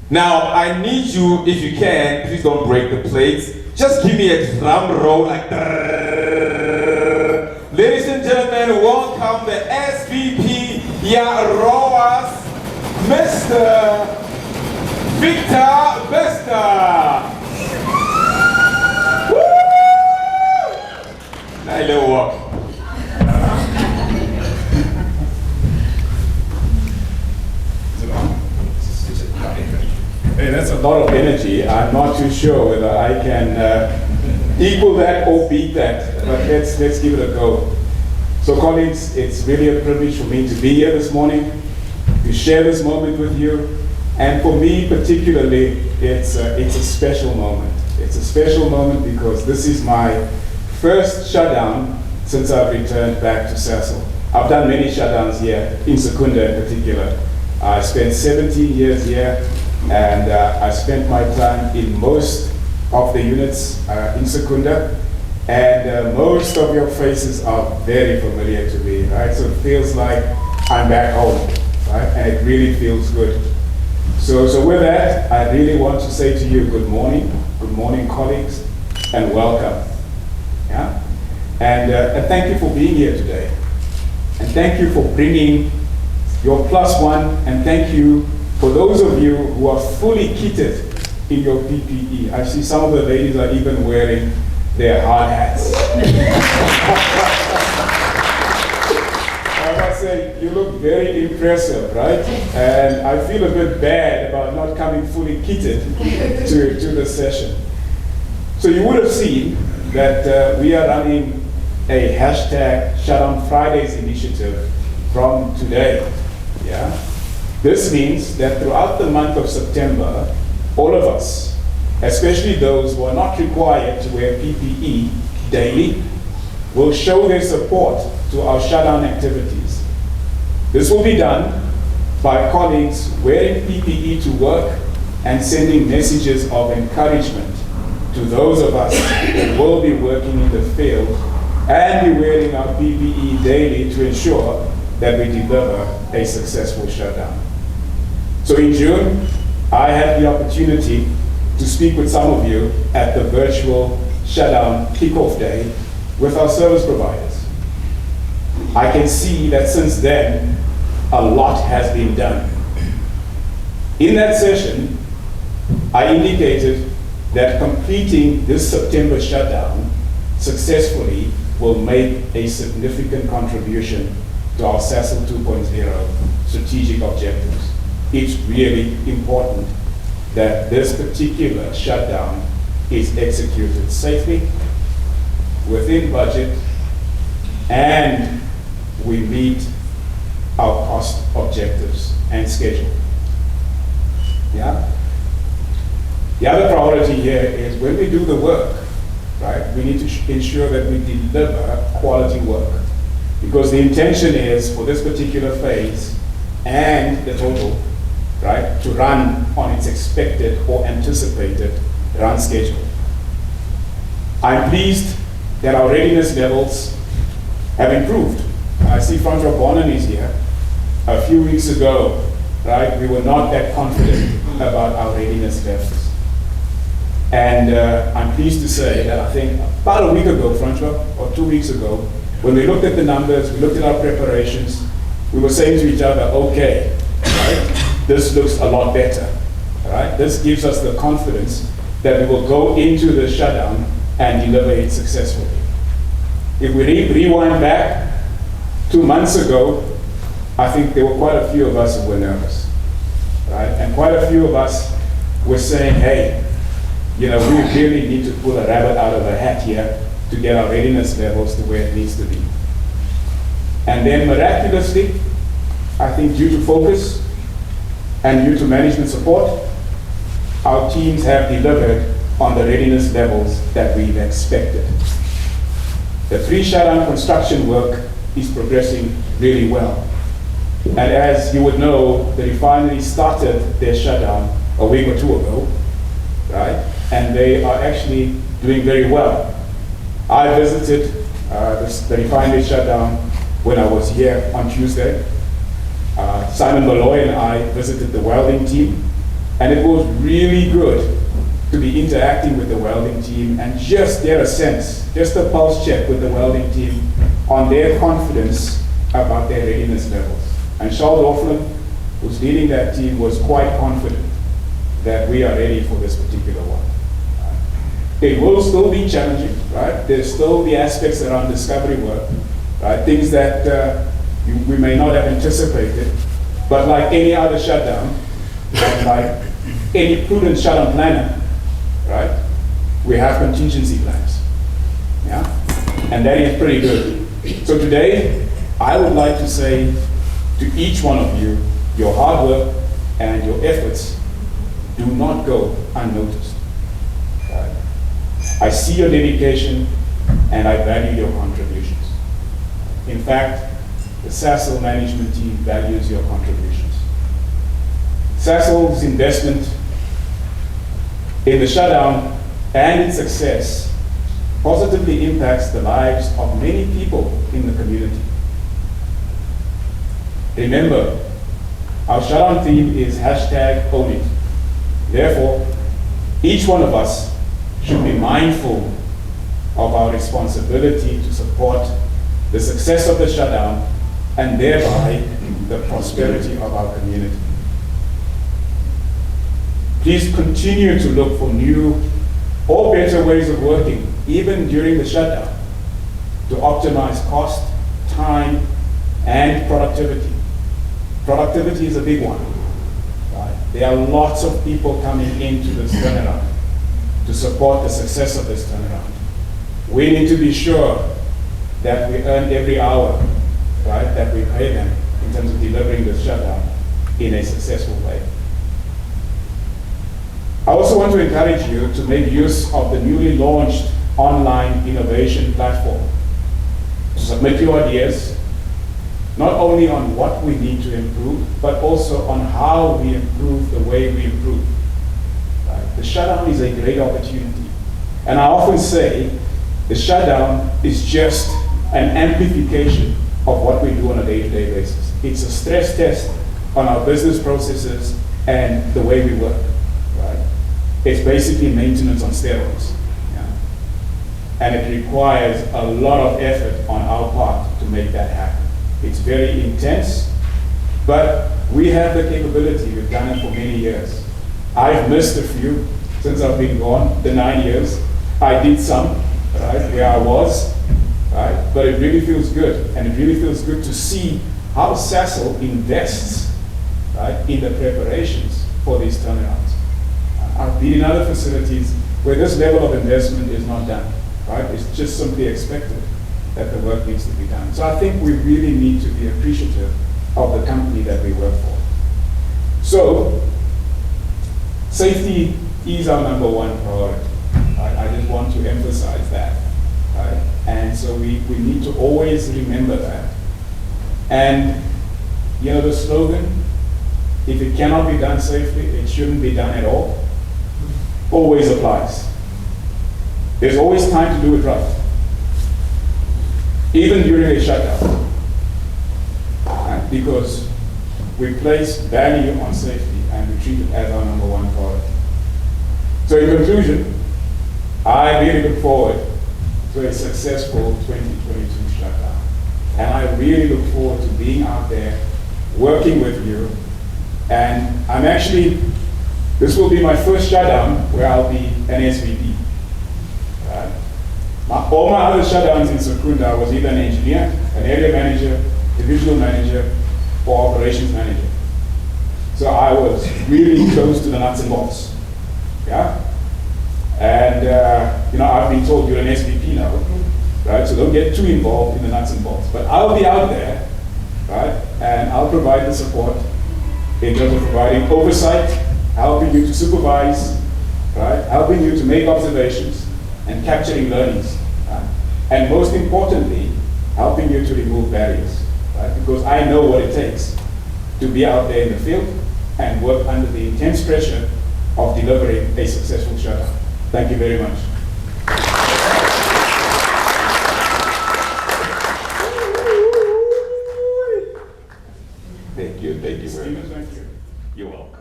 Now, I need you, if you can, please don't break the plates. Just give me a drum roll like that. Ladies and gentlemen, welcome the SVP ROAS, Mr. Victor Vesta. Woo! Now you little walk. Hey, that's a lot of energy. I'm not too sure whether I can equal that or beat that, but let's give it a go. So colleagues, it's really a privilege for me to be here this morning, to share this moment with you. And for me particularly, it's a special moment. It's a special moment because this is my first shutdown since I've returned back to Sasol. I've done many shutdowns here, in Secunda in particular. I spent 17 years here, and I spent my time in most of the units in Secunda, and most of your faces are very familiar to me, right? So it feels like I'm back home, right? And it really feels good. So with that, I really want to say to you, good morning colleagues, and welcome, yeah? And thank you for being here today. And thank you for bringing your +1, and thank you for those of you who are fully kitted in your PPE. I see some of the ladies are even wearing their hard hats. I must say, you look very impressive, right? And I feel a bit bad about not coming fully kitted to the session. So you would have seen that we are running a hashtag Shutdown Fridays initiative from today, yeah? This means that throughout the month of September, all of us, especially those who are not required to wear PPE daily, will show their support to our shutdown activities. This will be done by colleagues wearing PPE to work and sending messages of encouragement to those of us who will be working in the field and be wearing our PPE daily to ensure that we deliver a successful shutdown. So in June, I had the opportunity to speak with some of you at the virtual shutdown kickoff day with our service providers. I can see that since then, a lot has been done. In that session, I indicated that completing this September shutdown successfully will make a significant contribution to our Sasol 2.0 strategic objectives. It's really important that this particular shutdown is executed safely, within budget, and we meet our cost objectives and schedule. Yeah? The other priority here is when we do the work, right, we need to ensure that we deliver quality work. Because the intention is for this particular phase and the total, right, to run on its expected or anticipated run schedule. I'm pleased that our readiness levels have improved. I see Francois Bonnen is here. A few weeks ago, right, we were not that confident about our readiness levels. And I'm pleased to say that I think about a week ago, Francois, or 2 weeks ago, when we looked at the numbers, we looked at our preparations, we were saying to each other, okay, right, this looks a lot better, right? This gives us the confidence that we will go into the shutdown and deliver it successfully. If we rewind back 2 months ago, I think there were quite a few of us who were nervous, right? And quite a few of us were saying, hey, you know, we really need to pull a rabbit out of a hat here to get our readiness levels to where it needs to be. And then miraculously, I think due to focus and due to management support, our teams have delivered on the readiness levels that we've expected. The pre-shutdown construction work is progressing really well. And as you would know, the refinery started their shutdown a week or two ago, right? And they are actually doing very well. I visited the refinery shutdown when I was here on Tuesday. Simon Malloy and I visited the welding team, And it was really good to be interacting with the welding team and just get a sense, just a pulse check with the welding team on their confidence about their readiness levels. And Charles Dorfman, who's leading that team, was quite confident that we are ready for this particular one. It will still be challenging, right? There's still the aspects around discovery work, right? Things that we may not have anticipated, but like any other shutdown, and like any prudent shutdown planner, right? We have contingency plans, yeah? And that is pretty good. So today, I would like to say to each one of you, your hard work and your efforts do not go unnoticed. Right? I see your dedication and I value your contributions. In fact, the Sasol management team values your contributions. Sasol's investment in the shutdown and its success positively impacts the lives of many people in the community. Remember, our shutdown theme is #OwnIt. Therefore, each one of us should be mindful of our responsibility to support the success of the shutdown and thereby the prosperity of our community. Please continue to look for new or better ways of working, even during the shutdown, to optimize cost, time, and productivity. Productivity is a big one. Right? There are lots of people coming into this turnaround to support the success of this turnaround. We need to be sure that we earn every hour, right, that we pay them in terms of delivering the shutdown in a successful way. I also want to encourage you to make use of the newly launched online innovation platform to submit your ideas, not only on what we need to improve, but also on how we improve the way we improve. Right? The shutdown is a great opportunity. And I often say the shutdown is just an amplification of what we do on a day-to-day basis. It's a stress test on our business processes and the way we work. Right? It's basically maintenance on steroids. Yeah? And it requires a lot of effort on our part to make that happen. It's very intense, but we have the capability. We've done it for many years. I've missed a few since I've been gone, the 9 years. I did some, right, where I was, right? But it really feels good, and it really feels good to see how Sasol invests, right, in the preparations for these turnarounds. I've been in other facilities where this level of investment is not done, right? It's just simply expected that the work needs to be done. So I think we really need to be appreciative of the company that we work for. So, safety is our number one priority. Right? I just want to emphasize that. Right? And so we need to always remember that. And you know the slogan, if it cannot be done safely, it shouldn't be done at all, always applies. There's always time to do it right. Even during a shutdown, right? Because we place value on safety and we treat it as our number one priority. So in conclusion, I really look forward to a successful 2022 shutdown. And I really look forward to being out there, working with you. And this will be my first shutdown where I'll be an SVP. Right? All my other shutdowns in Secunda, I was either an engineer, an area manager, divisional manager, or operations manager. So I was really close to the nuts and bolts. Yeah? And I've been told you're an SVP now, right? So don't get too involved in the nuts and bolts. But I'll be out there, right? And I'll provide the support in terms of providing oversight, helping you to supervise, right? Helping you to make observations and capturing learnings. Right? And most importantly, helping you to remove barriers, right? Because I know what it takes to be out there in the field and work under the intense pressure of delivering a successful shutdown. Thank you very much. Thank you very much. You're welcome.